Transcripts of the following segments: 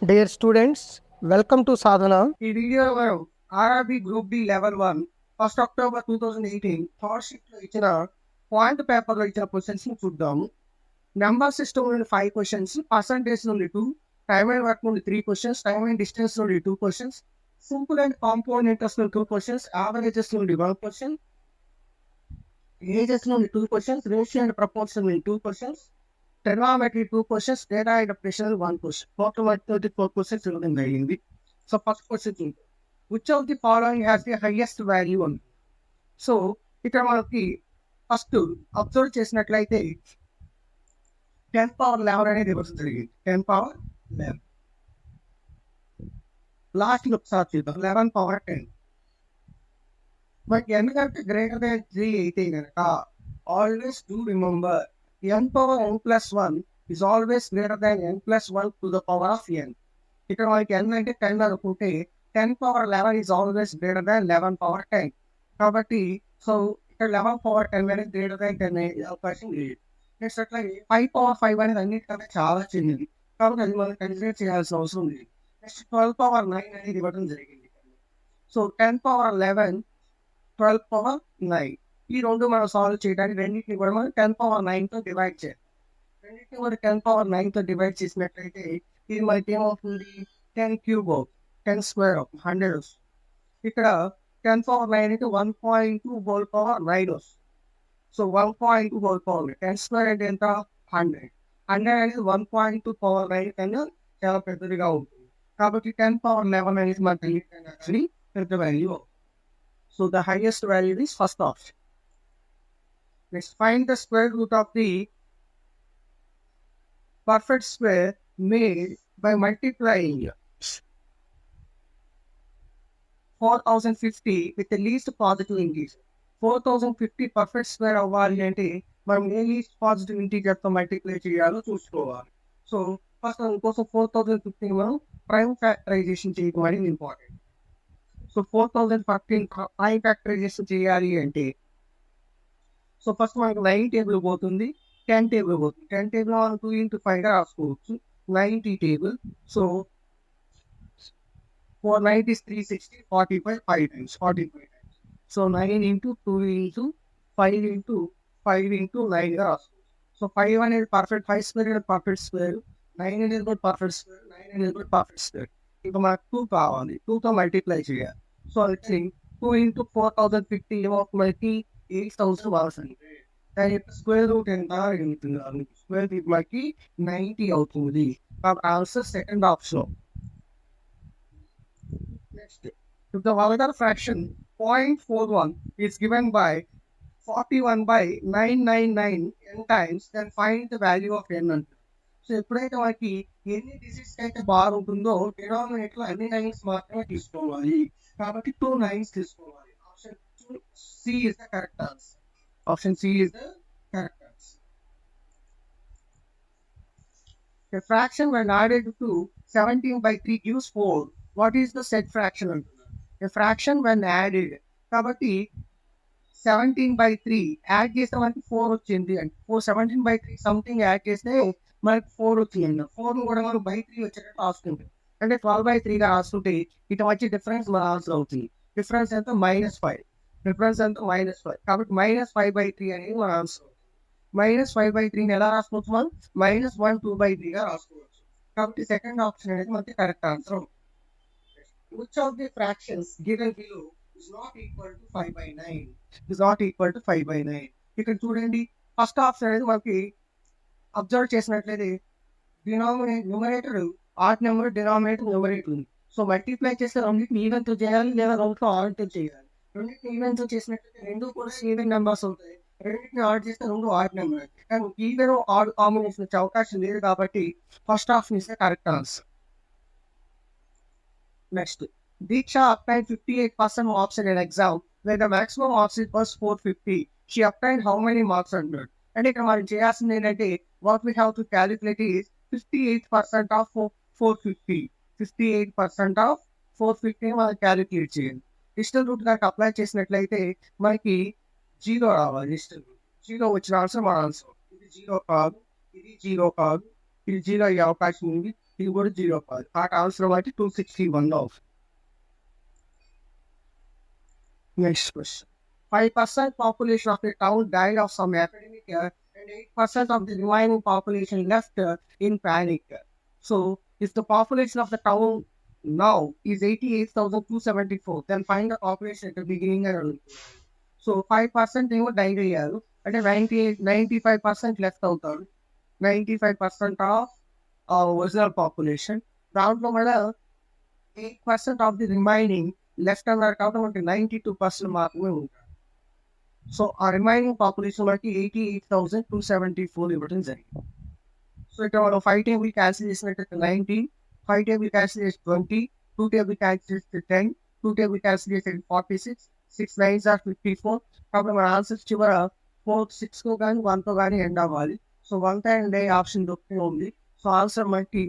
Dear students, welcome to Sadhana. ఈ వీడియోలో RRB group D level 1 first October 2018 third shift లో ఇచ్చిన point paper లో ఇచ్చిన క్వశ్చన్స్ ని చూద్దాము. నెంబర్ సిస్టమ్ నుండి 5 క్వశ్చన్స్, పర్సంటేజ్ నుండి 2, టైమ్ అండ్ వర్క్ నుండి 3 క్వశ్చన్స్, టైమ్ అండ్ డిస్టెన్స్ నుండి 2 questions, simple and compound interest నుండి 2 క్వశ్చన్స్, యావరేజెస్ నుండి 1 క్వశ్చన్, ఏజెస్ నుండి 2 క్వశ్చన్స్, రేషియో అండ్ ప్రపోర్షన్ నుండి 2 questions, trigonometry 2 questions, data interpretation 1 question. Total 34 questions ఇవ్వడం జరిగింది. So first question, which of the following has the highest value on? So ఇక్కడ మనకి first observe చేసినట్లయితే 10 power 11 అనేది ఇవ్వడం జరిగింది. 10 పవర్ 11. లాస్ట్ ఒకసారి చూద్దాం, 11 పవర్ 10. మనకి ఎందుకంటే గ్రేటర్ దాన్ 3 అయితే కనుక always do remember n power n plus 1 is always greater than n plus 1 to the power of n. ఇక్కడ మనకి n అంటే 10 అనుకుంటే 10 power 11 is always greater than 11 power 10. కాబట్టి సో ఇక్కడ 11 power 10 అనేది greater than 10 అయ్యే అవకాశం లేదు. నెక్స్ట్ అట్లాగే 5 power 5 అనేది అన్నిటికంటే చాలా చిన్నది, కాబట్టి అది మనం కన్సిడర్ చేయాల్సిన అవసరం లేదు. నెక్స్ట్ 12 power 9 అనేది ఇవ్వడం జరిగింది. సో 10 power 11, 12 power 9, ఈ రెండు మనం సాల్వ్ చేయడానికి రెండింటిని కూడా మనం 10 పవర్ 9తో డివైడ్ చేయాలి. రెండింటిని కూడా 10 పవర్ 9తో డివైడ్ చేసినట్లయితే ఇది మనకి ఏమవుతుంది, 10 క్యూబ్ అవుతుంది, 10 స్క్వేర్ అవుతుంది, 100 వస్తుంది. ఇక్కడ 10 పవర్ 9 అయితే 1.2 హోల్ పవర్ 9 వస్తుంది. సో 1.2 హోల్ పవర్ 10 స్క్వేర్ అంటే ఎంత, 100. 100 అనేది 1.2 పవర్ 9 కన్నా చాలా పెద్దదిగా ఉంటుంది. కాబట్టి 10 పవర్ 11 అనేది మనకి పెద్ద వాల్యూ అవుతుంది. So the highest value is first option. Let's find the square root of the perfect square made by multiplying 4050 with the least positive integer. 4050 perfect square అవ్వాలి అంటే మనం ఏ లీస్ట్ పాజిటివ్ ఇంటీజర్ తో multiply చేయాలో చూసుకోవాలి. So first కోసం 4050 మనం prime factorisation చేయడం అనేది ఇంపార్టెంట్. సో 4015 ప్రైమ్ ఫ్యాక్టరైజేషన్ చేయాలి అంటే సో ఫస్ట్ మనకు 9 టేబుల్ పోతుంది, 10 టేబుల్ పోతుంది. 10 టేబుల్ మనం 2 into 5 గా రాసుకోవచ్చు. 90 table. So 490 is 360, 45, 5 times, 45 times. So 9 into 2 into 5 into 5 into 9 గా రాసుకోవచ్చు. సో 5 అనేది పర్ఫెక్ట్, 5 స్క్వేర్ అనేది పర్ఫెక్ట్ స్క్వేర్, 9 అనేది కూడా పర్ఫెక్ట్ స్క్వేర్, 9 అనేది కూడా పర్ఫెక్ట్ స్క్వేర్. ఇంకా మనకు 2 కావాలి, 2తో మల్టిప్లై చేయాలి. సో అది 2 into 4050 ఏమవుతుంది, 8,100. దాని యొక్క స్క్వేర్ రూట్ ఎంత అడుగుతున్నారు. స్క్వేర్ రూట్ మనకి 90 అవుతుంది. Answer second option. Next, if the other fraction 0.41 is given by 41/999 n times, then find the value of n అంటారు. సో ఎప్పుడైతే మనకి ఎన్ని డిజిట్స్ అయితే బార్ ఉంటుందో డినామినేటర్ అన్ని నైన్స్ మాత్రమే తీసుకోవాలి. కాబట్టి 2 9s తీసుకోవాలి. Option C is the correct answer. Option C is the correct answer. A fraction when added to 17/3 gives 4. What is the said fraction? A fraction when added. కాబట్టి 17/3 add చేస్తే మనకి 4 వచ్చింది అంటే 17/3 సంథింగ్ యాడ్ చేస్తే మనకి 4 వచ్చింది. 4 కూడా మనం బై 3 వచ్చేటట్టు రాసుకుంటాం. అంటే 12/3గా రాసుకుంటే ఇటు వచ్చి డిఫరెన్స్ మన ఆన్సర్ అవుతుంది. డిఫరెన్స్ ఎంత, -5. డిఫరెన్స్ ఎంత, -5. కాబట్టి -5/3 అనేది మన ఆన్సర్. -5/3ని ఎలా రాసుకోవచ్చు మనం, -1 2/3గా రాసుకోవచ్చు. కాబట్టి సెకండ్ ఆప్షన్ అనేది మనకి correct answer. Which of the fractions given below is not equal to 5/9? Is not equal to 5/9. ఇక్కడ చూడండి, ఫస్ట్ ఆప్షన్ అనేది మనకి అబ్జర్వ్ చేసినట్లయితే numerator odd number, denominator numerator ఉంది. సో మల్టిప్లై చేస్తే రెండింటిని ఈవెన్తో చేయాలి లేదా రెండుతో ఆడ్తో చేయాలి. రెండింటిని ఈవెన్తో చేసినట్లయితే రెండు కూడా ఈవెన్ నెంబర్స్ అవుతాయి. రెండింటిని ఆడ్ చేస్తే రెండు ఆడ్ నెంబర్. కానీ ఈవెన్ ఆడ్ కాంబినేషన్ వచ్చే అవకాశం లేదు కాబట్టి ఫస్ట్ ఆప్షన్ ఇస్తే correct answer. Next, Diksha obtained 58% marks in an exam where the maximum marks was 450. She obtained how many marks under? And ఇక్కడ మనం చేయాల్సింది ఏంటంటే what we have to calculate is 58% of 450. 58% of 450 మనం calculate చేయాలి. Digital root కనుక apply చేసినట్లయితే మనకి 0 రావాలి. డిజిటల్ రూట్ 0 వచ్చిన ఆన్సర్ మన ఆన్సర్. ఇది 0 కాదు, ఇది 0 కాదు, ఇది 0 అయ్యే అవకాశం ఉంది, ఇది కూడా 0 కాదు. వాటి ఆన్సర్ బట్టి 261 అవుతుంది. Next question. 5% population of a town died of some epidemic and 8% of the remaining population left in panic. So, if the population of the town now is 88,274, then find the population at the beginning and end. So, 5% ఏమో died అయ్యారు. అంటే 95% left అవుతారు. 95% of original population. దాంట్లో మళ్ళీ 8% of the remaining left అన్నారు కాబట్టి 92% మాత్రమే ఉంటారు. సో ఆ రిమైనింగ్ పాపులేషన్ బట్టి 88,274 ఇవ్వడం జరిగింది. సో ఇక్కడ మనం 5 టేబుల్ క్యాన్సిల్ చేసినట్టు 19, 5 టేబుల్ క్యాన్సిల్ చేసి 20, 2 టేబుల్ క్యాన్సిల్ చేసి 10, 2 టేబుల్ క్యాన్సిల్ చేసి 46, 6 9s are 54. కాబట్టి మన ఆన్సర్స్ చివర 6తో కానీ 1తో కానీ ఎండ్ అవ్వాలి. సో 1 అండ్ ఆప్షన్ దొరికి ఉంది. సో ఆన్సర్ మనకి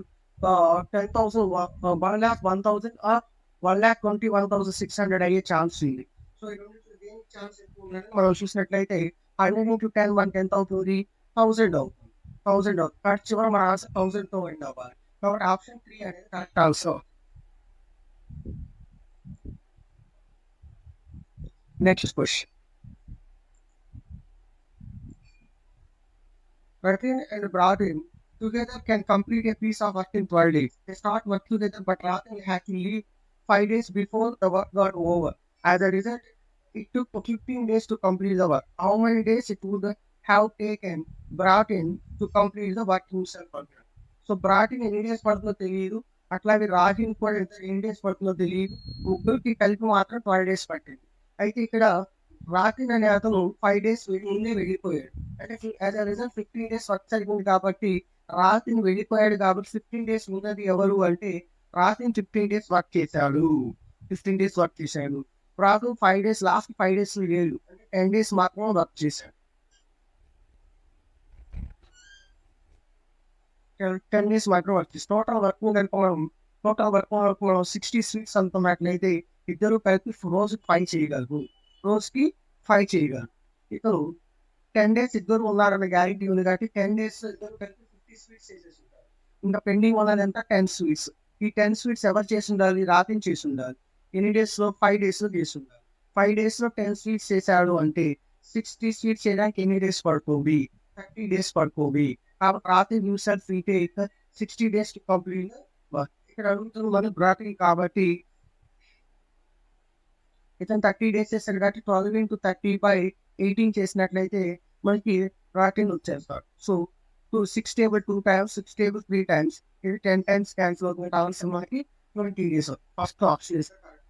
10,000, 1,01,000 ఆర్ 1,21,600 అయ్యే ఛాన్స్ ఉంది. సో మనం చూసినట్లయితే 100 into 10 మనకి ఎంత అవుతుంది? 1000 అవుతుంది. 1000 అవుతుంది. కాబట్టి చివరి మన ఆన్సర్ 1000తో ఎండ్ అవ్వాలి. కాబట్టి ఆప్షన్ 3 అనేది correct answer. Next question. Martin and Bradin together can complete a piece of work in 12 days. They start work together, but Bradin had to leave 5 days before the work got over. As a result, it took 15 days to complete the work. How many days it would have taken Bradin to complete the work himself? So Bradin ఎన్ని days పడుతుందో తెలియదు, అట్లాగే రాజిన్ కూడా ఎన్ని days పడుతుందో తెలియదు. ముగ్గురికి కలిపి మాత్రం 12 days పట్టింది. అయితే ఇక్కడ రాజిన్ అనే అతను 5 days ముందే వెళ్ళిపోయాడు. అంటే as a result 15 days work జరిగింది కాబట్టి రాజిన్ వెళ్ళిపోయాడు. కాబట్టి 15 days ఉన్నది ఎవరు అంటే రాజిన్ 15 days వర్క్ చేశాడు. 15 days వర్క్ చేశాడు. రాజిన్ 5 days, లాస్ట్ 5 days లేదు, 10 days మాత్రం వర్క్ చేశాడు. 10 days మాత్రం వర్క్ చేసి టోటల్ వర్క్ మనం 60 స్వీట్స్ అనుకున్నట్లయితే ఇద్దరు కలిపి రోజుకి 5 చేయగలరు. రోజుకి 5 చేయగలరు. ఇద్దరు 10 days ఇద్దరు ఉన్నారన్న గ్యారెంటీ ఉంది కాబట్టి 10 days ఇద్దరు కలిపి 50 స్వీట్స్ చేసేసి ఉంటారు. ఇంకా పెండింగ్ ఉన్నది ఎంత? 10 స్వీట్స్. ఈ 10 స్వీట్స్ ఎవరు చేసి ఉండాలి? రాత్రి చేసి ఉండాలి. ఎన్ని డేస్లో? 5 daysలో చేసి ఉండాలి. 5 daysలో 10 స్వీట్స్ చేశాడు అంటే 60 స్వీట్స్ చేయడానికి ఎన్ని డేస్ పడుతుంది? 30 days పడుతుంది. కాబట్టి రాత్రి user free take 60 days to complete. ఇక్కడ అడుగుతుంది మనం రాత్రి కాబట్టి ఇతను 30 days చేస్తాడు కాబట్టి 12 into 30/18 చేసినట్లయితే మనకి రాత్రి వచ్చేస్తాడు. So 6 table 2 times, 6 table 3 times, ఇది 10 times క్యాన్సిల్ అవుతుంది. ఆన్సర్ మనకి 20 days. First option is correct.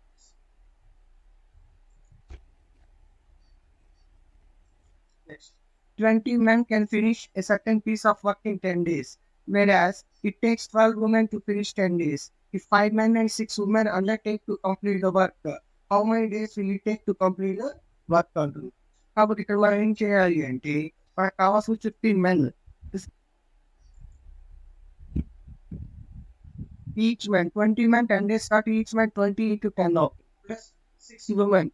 Next. 20 men can finish a certain piece of work in 10 days, whereas it takes 12 women to finish 10 days. If 5 men and 6 women undertake to complete the work, how many days will it take to complete the work? కాబట్టి ఇక్కడ మనం ఏం చేయాలి అంటే మనకు కావాల్సిన 15 men. Each man 20 men 10 days start, each man 20 into 10 plus 6 women.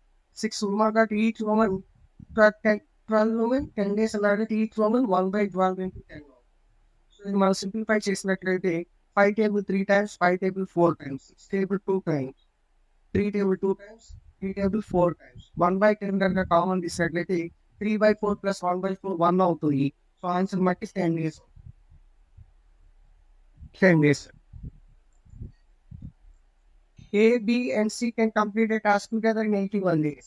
6 women got each woman 12 women 10 days అలాగే each woman 1/12 into 10. So ఇది మనం సింప్లిఫై చేసినట్లయితే 5 table 3 times, 5 table 4 times, 6 table 2 times, 3 table 2 times, 3 table 4 times. 1/10 కనుక common తీసినట్లయితే 3/4 plus 1/4 1 అవుతుంది. So answer మట్టి 10 days. 10 days. A, B and C can complete a task together in 81 days.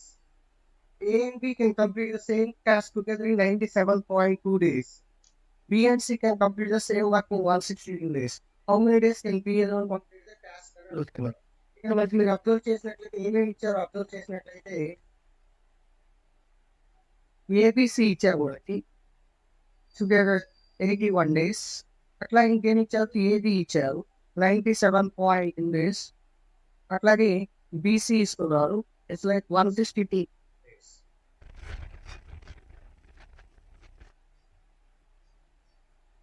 A and B can complete the same task together in 97.2 days. B and C can complete the same work in 162 days. How many days can B alone complete the task? ఇక్కడ మనకి మీరు observe చేసినట్లయితే ఏమేమి ఇచ్చారో observe చేసినట్లయితే ABC ఇచ్చారు మనకి together 81 days. అట్లా ఇంకేం ఇచ్చారు? AB ఇచ్చారు 97.2 days. అట్లాగే బీసీ ఇస్తున్నారు, it's like 160 days.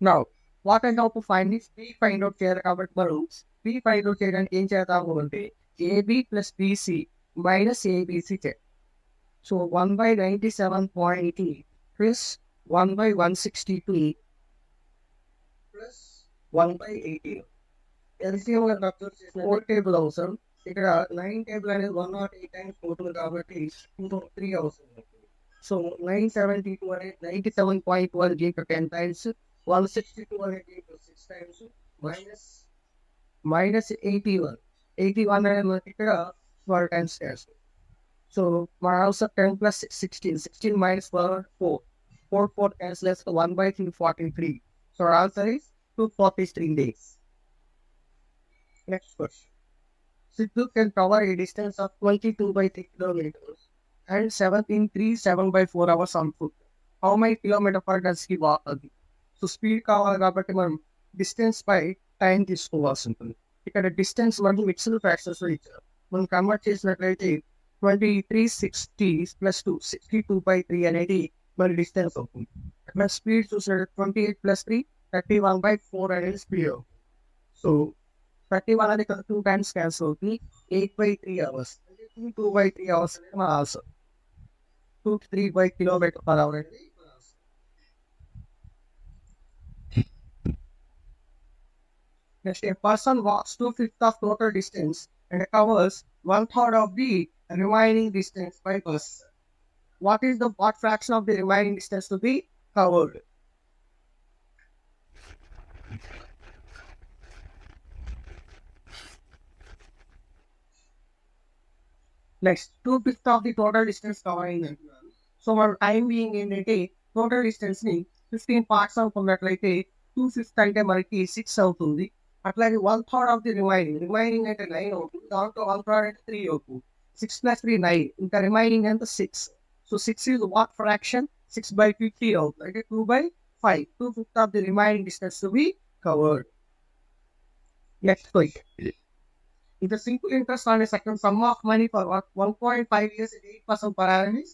Now, what I know to find is B find out చేయాలి కాబట్టి మనం B find out చేయడానికి ఏం చేద్దాము అంటే AB plus BC minus ABC చేయాలి. So 1/97.80 plus 1/162 plus 1/18. LCM four table అవసరం. ఇక్కడ 9 టేబుల్ అనేది 108 టైమ్స్ పోతుంది కాబట్టి 203 అవసరం. సో 972 అనేది 97.1 జీకి 10 టైమ్స్, 162 అనేది 6 టైమ్స్, మైనస్ 81 అనేది మనకి ఇక్కడ 12 టైమ్స్ చేస్తుంది. సో మన answer 10 plus 16 minus 4 times less than 1/343. So our answer is 243 days. Next question. Sidhu can cover a distance of 22/3 kilometers and 7 by 4 hours on foot. How many kilometers per does he walk again? So speed కావాలి కాబట్టి మనం distance by time తీసుకోవాల్సి ఉంటుంది. ఇక్కడ distance మనకి mixed fractions ఇచ్చారు. మనం convert చేసినట్లయితే 2360 ప్లస్ 2 62/3 అనేది మరి డిస్టెన్స్ అవుతుంది. అక్కడ స్పీడ్ చూసినట్టు 28 ప్లస్ 3 31/4 అనేది స్పీడ్ అవుతుంది. సో 31 అనేది 2 టైమ్స్ క్యాన్సిల్ అవుతుంది. 8/3 hours 2/3 hours అనేది మన ఆన్సర్. 2 కిలోమీటర్ పర్ అవర్ అనేది మన answer. Next, a person walks 2/5 of total distance and covers 1/3 of the remaining distance by bus. What is the what fraction of the remaining distance to be covered? Next, 2/5 of the total distance covering. So our time being ఏంటంటే total distance ని 15 parts అనుకున్నట్లయితే 2/5 అంటే మనకి 6 అవుతుంది. అట్లాగే 1/3 of the remaining అంటే 9 అవుతుంది. దాంట్లో 1/3 అంటే 3 అవుతుంది. 6 plus 3 9. ఇంకా రిమైనింగ్ ఎంత 6. So 6 is what fraction? 6/50 అవుతుంది. అంటే 2/5. 2/5 of the remaining distance to be covered. Next question. If the simple interest on a second sum of money for 1.5 years at 8% per annum is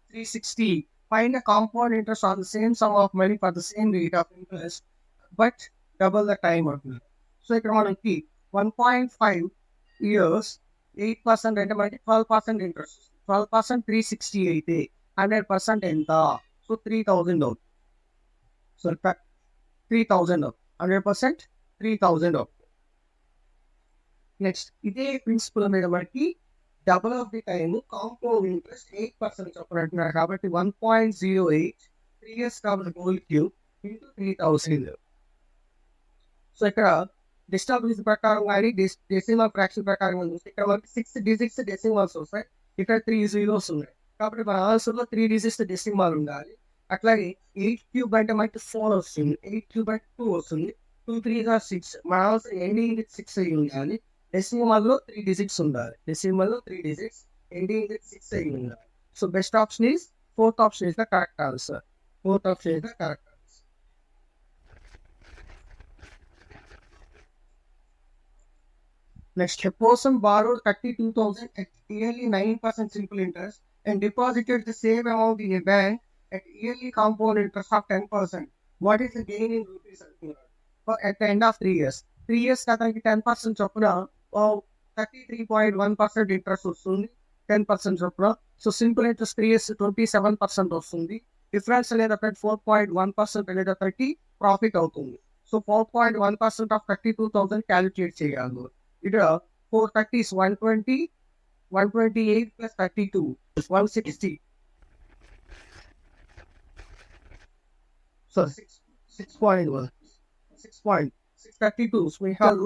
360. Find a compound interest on the same sum of money for the same rate of interest, but double the time of it. So ఇక్కడ మనకి 1.5 years 8% అంటే మనకి 12% interest. 12% 360 అయితే 100% ఎంత? So 3000 అవుతుంది. So 3000 అవుతుంది. 100% 3000 అవుతుంది. Next ఇదే ప్రిన్సిపల్ మీద మనకి double of the time compound interest 8% చొప్పున అంటున్నారు కాబట్టి 1.08 3 years కాబట్టి హోల్ క్యూబ్ ఇంటూ 3000. సో ఇక్కడ డిస్టర్బెన్స్ ప్రకారం కానీ డెసిమల్ ఫ్రాక్షన్ ప్రకారం చూస్తే ఇక్కడ మనకి 6 digits డెసిమల్స్ వస్తాయి. ఇక్కడ 3 zeros ఉన్నాయి కాబట్టి మన ఆన్సర్లో 3 digits డెసిమల్ ఉండాలి. అట్లాగే 8 cube అంటే మనకి 4 వస్తుంది. 8 cube అంటే 2 వస్తుంది. 2 3 6 మన ఆన్సర్ 6 అయ్యి ఉండాలి. డెసిమల్లో 3 digits ఉండాలి. డెసిమల్లో 3 digits 6 అయ్యి ఉండాలి. So best option is fourth option is the correct answer. Fourth option is the correct answer. Next, a person borrowed 32,000 at yearly 9% simple interest and deposited the same amount in a bank at yearly compound interest of 10%. What is the gain in rupees at the end of 3 years? 3 years అతనికి 10% చొప్పున 33.1% interest వస్తుంది. 10% చొప్పున. So simple interest 3 years 27% వస్తుంది. Difference అనేది అక్కడ 4.1% అనేది అక్కడికి profit అవుతుంది. సో 4.1% ఆఫ్ 32,000 క్యాలిక్యులేట్ చేయాలి. ఇక్కడ 430 is 120, 128 plus 32 is 160. So 6.1, 6.632. So we have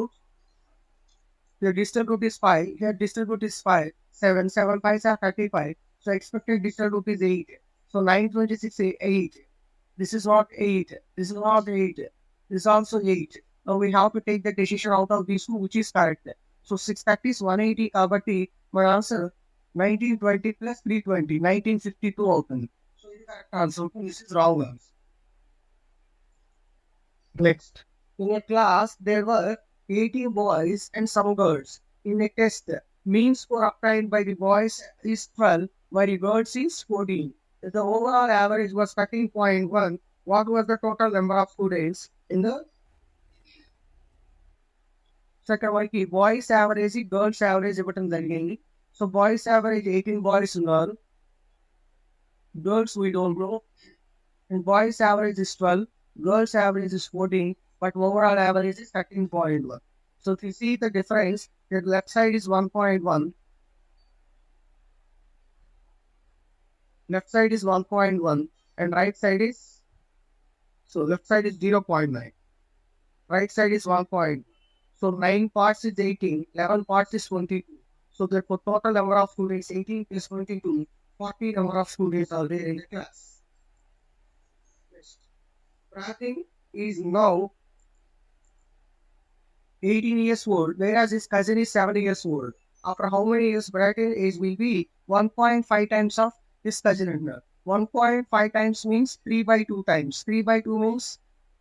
the distant root is 5. Here distant root is 5. 7 5s are 35. So expected distant root is 8. So 926 is 8. This is not 8. This is not 8. This is also 8. Now we have to take the decision out of these two, which is correct. So 630 is 180 కాబట్టి my answer 1920 plus 320 1952 అవుతుంది. So ఇది correct answer. This is wrong answer. Next, in a class there were 80 boys and some girls. In a test, mean score obtained by the boys is 12, while the girls is 14. If the overall average was 13.1, what was the total number of students in the second one? Boys average, girls average ఇవ్వటం జరిగింది. So boys average 18 boys ఉన్నారు. Girls we don't know. And boys average is 12, girls average is 14, but overall average is 13.1. So if you see the difference, the left side is 1.1, left side is 1.1, and right side is, so left side is 0.9, right side is 1. So 9 parts is 18, 11 parts is 22. So therefore total number of students 18 plus 22, 40 number of students are there in the class. Next, Pratik is now 18 years old, whereas his cousin is 70 years old. After how many years Pratik's age will be 1.5 times of his cousin. 1.5 times means 3 by 2 times. 3 by 2 means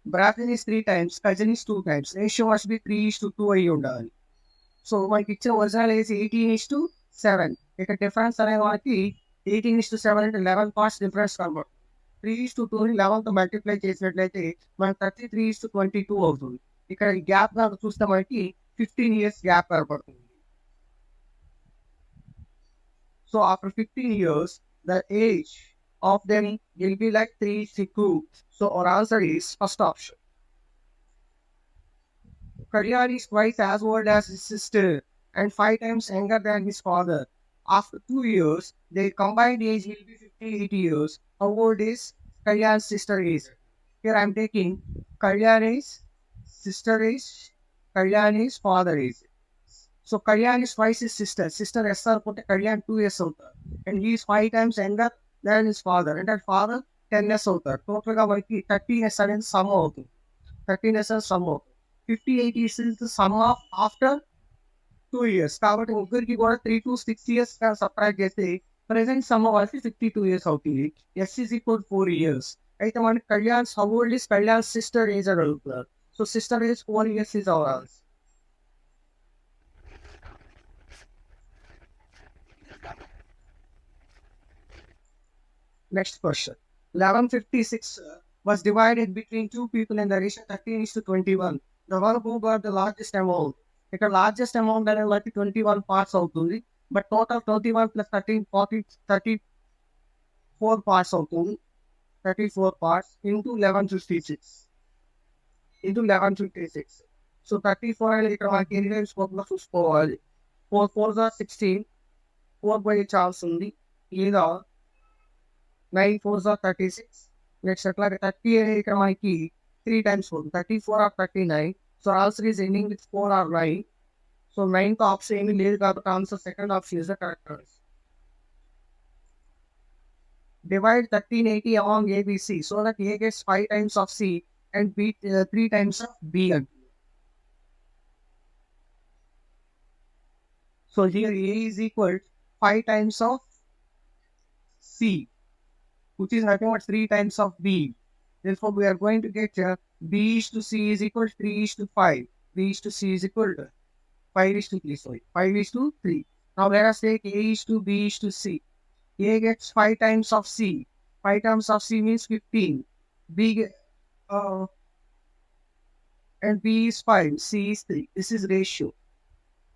Pratik is 3 times, cousin is 2 times. Ratio must be 3:2 అయ్యి ఉండాలి. So మనకి ఇచ్చిన original age 18:7. ఇక difference అనే వారికి 18:7 అంటే 11 parts difference కనబడుతుంది. 3:2ని 11తో multiply చేసినట్లయితే మనకి 33:22 అవుతుంది. ఇక్కడ ఈ గ్యాప్ కనుక చూస్తే మనకి 15 years గ్యాప్ కనబడుతుంది. So after 15 years the age of them will be like 3:2. So our answer is first option. Kalyan is twice as old as his sister and 5 times younger than his father. After 2 years, their combined age will be 58 years. How old is Kalyan's sister is? Here I am taking Kalyan is sister is, Kalyan is father is. So Kalyan is twice his sister. Sister SR put Kalyan 2 years older. And he is 5 times younger than his father. And that father 10 years older. Total ga 13 years and sum out. 13 years and sum out. 58 is the sum of after 2 years. కాబట్టి ముగ్గురికి కూడా 3 to 6 years separate చేస్తే present sum వచ్చి 52 years అవుతుంది. S is equal 4 years. అయితే మనకి Kalyan how old is Kalyan sister age అని అడుగుతున్నారు. So sister age 4 years is our answer. Next question. 1156 was divided between two people in the ratio 13:21. The one who got the largest amount. ఇక్కడ largest amount అనేది బట్టి 21 parts అవుతుంది. But total 21 plus 13 34 parts అవుతుంది. 34 parts into 1156. Into 1156. So 34 అనేది ఇక్కడ మనకి ఎన్ని times పోతుందో చూసుకోవాలి. 4 4s are 16. 4 పోయే ఛాన్స్ ఉంది. లేదా 9 4s are 36. నెక్స్ట్ అట్లాగే 30 అనేది ఇక్కడ మనకి 3 times పోతుంది. 34 or 39. So answer is ending with 4 or 9. So 9th option ఏమీ లేదు కాబట్టి answer second option is the correct answer. Divide 1380 among A, B, C so that A gets 5 times of C and B 3 times of B. So here A is equal to 5 times of C, which is nothing but 3 times of B. Therefore, we are going to get B is to C is equal to 3 is to 5. B is to C is equal to 5 is to 3. Sorry, 5 is to 3. Now let us take A is to B is to C. A gets 5 times of C. 5 times of C means 15. B and B is 5. C is 3. This is ratio.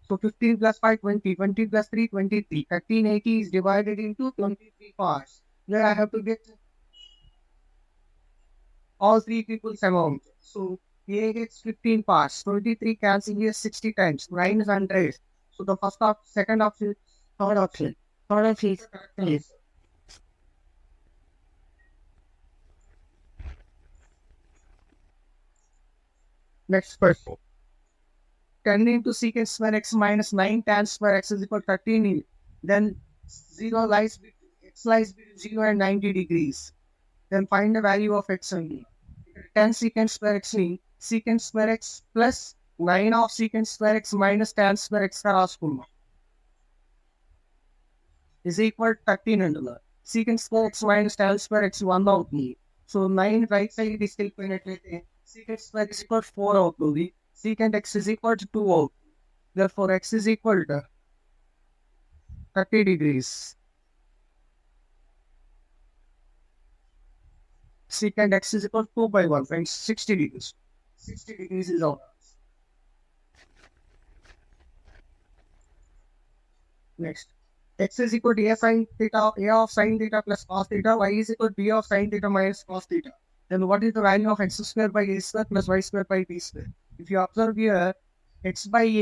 So 15 plus 5, 20. 20 plus 3, 23. 1380 is divided into 23 parts. Then I have to get all 3 people's amount. So A gets 15 parts. 23 cancels here 60 times. 9 is 100. So the first option, second option, third option. Third option is correct answer. Next question. 10 into secant square x minus 9 tan square x is equal to 13. Then 0 lies between x lies between 0 and 90 degrees. Then find the value of x and d. 10 secant square x ni secant square x plus 9 of secant square x minus tan square x ka రాసుకున్నాం is equal to 13 అంటున్నారు. secant square x minus tan square x 1 అవుతుంది. So 9 right side తీసుకెళ్ళిపోయినట్లయితే secant square x equal to 4 అవుతుంది. secant x is equal to 2 అవుతుంది. Therefore x is equal to 30 degrees. Secant x is equal to 2 by 1, friends, 60 degrees. 60 degrees is our answer. Next, x is equal to a sin theta, a of sin theta plus cos theta, y is equal to b of sin theta minus cos theta. Then what is the value of x square by a square plus y square by b square? If you observe here, x by a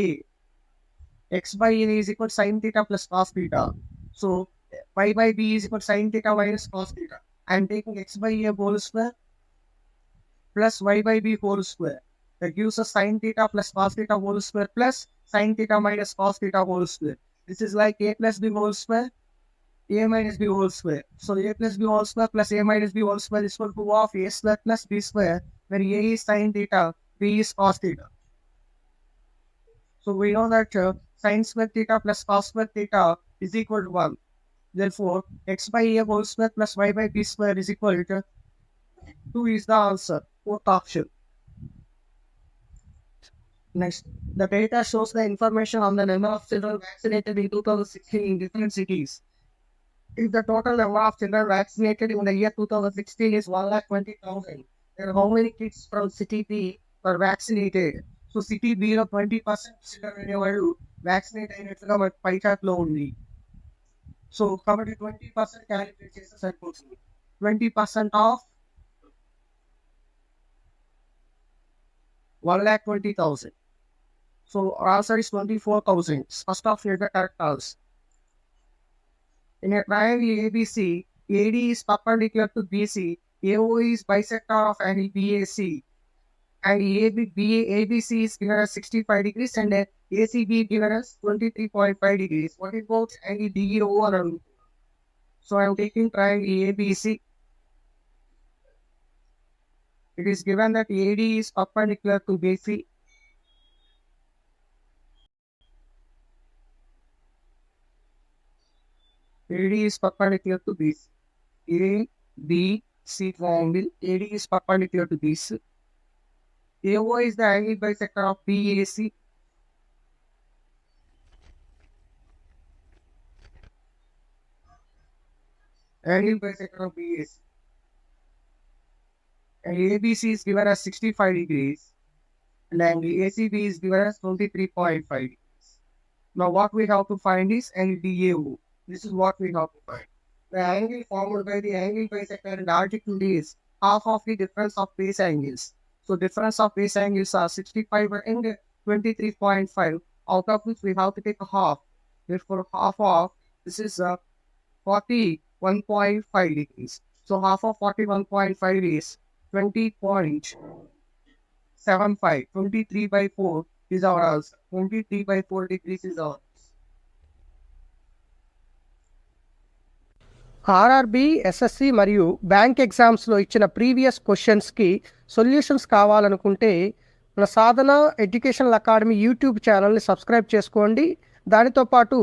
is equal to sin theta plus cos theta. So y by b is equal to sin theta minus cos theta. I am taking x by a whole square plus y by b whole square. That gives us sin theta plus cos theta whole square plus sin theta minus cos theta whole square. This is like a plus b whole square, a minus b whole square. So a plus b whole square plus a minus b whole square is equal to of a square plus b square, where a is sin theta, b is cos theta. So we know that sin square theta plus cos square theta is equal to 1. Therefore, x by a whole square plus y by b square is equal to 2 is the answer, fourth option. Next, the data shows the information on the number of children vaccinated in 2016 in different cities. If the total number of children vaccinated in the year 2016 is 1,20,000, then how many kids from city B were vaccinated? So city B లో 20% children అనేవాళ్ళు vaccinate అయినట్లుగా మనకి pie chart లో ఉంది. So కాబట్టి 20% calculate చేస్తే సరిపోతుంది. 20% of 1,20,000. So our answer is 24,000. First off, here the correct answer. In a triangle ABC, AD is perpendicular to BC, AO is bisector of angle BAC, and ABC is given as 65 degrees and ACB given as 23.5 degrees. What is both angle DO and so I am taking triangle ABC. It is given that AD is perpendicular to BC. AD is perpendicular to BC. A, B, C triangle. AD is perpendicular to BC. AO is the angle bisector of BAC. Angle bisector of BAC. And ABC is given as 65 degrees. And angle ACB is given as 23.5 degrees. Now what we have to find is angle DAO. This is what we have to find. The angle formed by the angle bisector and altitude is half of the difference of base angles. So difference of base angles are 65 and 23.5, out of which we have to take a half. Therefore, half of this is 41.5 degrees. So half of 41.5 is 20.75. 23 by 4 is our answer. 23 by 4 degrees is our answer. RRB, SSC మరియు bank ఎగ్జామ్స్లో ఇచ్చిన previous క్వశ్చన్స్కి solutions కావాలనుకుంటే మన సాధన educational academy YouTube ఛానల్ని subscribe చేసుకోండి. దానితో పాటు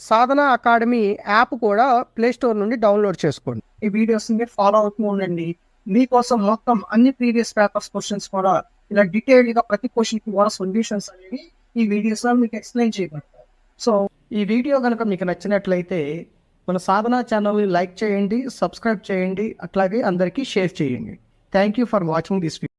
సాధన అకాడమీ యాప్ కూడా ప్లేస్టోర్ నుండి డౌన్లోడ్ చేసుకోండి. ఈ వీడియోస్ని ఫాలో అవుతూ ఉండండి. మీకోసం మొత్తం అన్ని ప్రీవియస్ పేపర్స్ క్వశ్చన్స్ కూడా ఇలా డీటెయిల్గా ప్రతి క్వశ్చన్కి కూడా సొల్యూషన్స్ అనేవి ఈ వీడియోస్లో మీకు ఎక్స్ప్లెయిన్ చేయబడతాయి. సో ఈ వీడియో కనుక మీకు నచ్చినట్లయితే మన సాధన ఛానల్ని లైక్ చేయండి, సబ్స్క్రైబ్ చేయండి, అట్లాగే అందరికీ షేర్ చేయండి. Thank you for watching this video.